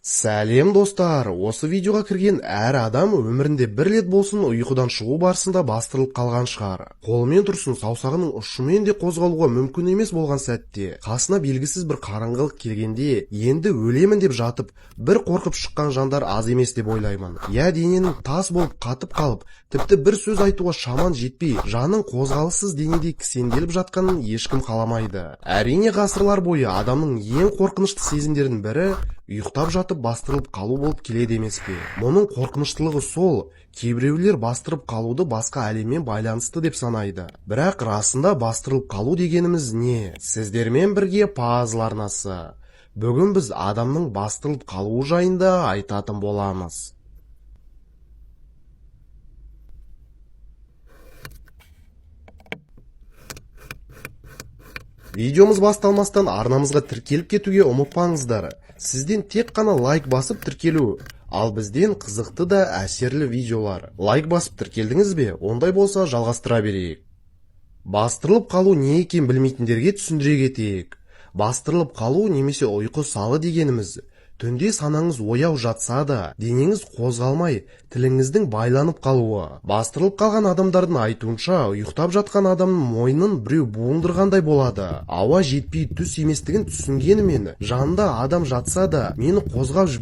Сәлем достар, осы видеоға кірген әр адам өмірінде бір рет болсын ұйқыдан шығу барысында бастырылып қалған шығар. Қолымен тұрсын, саусағының ұшымен де қозғалуға мүмкін емес болған сәтте, қасына белгісіз бір қараңғылық келгенде, енді өлемін деп жатып, бір қорқып шыққан жандар аз емес деп ойлаймын. Я дененің тас болып қатып қалып, тіпті бір сөз айтуға шаман жетпей, жаның қозғалыссыз денеде кісенделіп жатқанын ешкім қаламайды. Әрине ғасырлар бойы адамның ең қорқынышты сезімдерінің бірі ұйықтап жатып бастырылып қалу болып келеді емес пе? Мұның қорқыныштылығы сол, кейбіреулер бастырып қалуды басқа әлеммен байланысты деп санайды. Бірақ расында бастырылып қалу дегеніміз не? Сіздермен бірге пазл арнасы. Бүгін біз адамның бастырылып қалуы жайында айтатын боламыз. Видеомыз басталмастан арнамызға тіркеліп кетуге ұмытпаңыздар. Сізден тек қана лайк басып тіркелу, ал бізден қызықты да әсерлі видеолар. Лайк басып тіркелдіңіз бе? Ондай болса жалғастыра берейік. Бастырылып қалу не екен білмейтіндерге түсіндіре кетейік. Бастырылып қалу немесе ұйқы салы дегеніміз, түнде санаңыз ояу жатса да, денеңіз қозғалмай, тіліңіздің байланып қалуы. Бастырылып қалған адамдардың айтуынша, ұйықтап жатқан адамның мойнын біреу буындырғандай болады. Ауа жетпей түс еместігін түсінгенімен, жанында адам жатса да, мені қозғап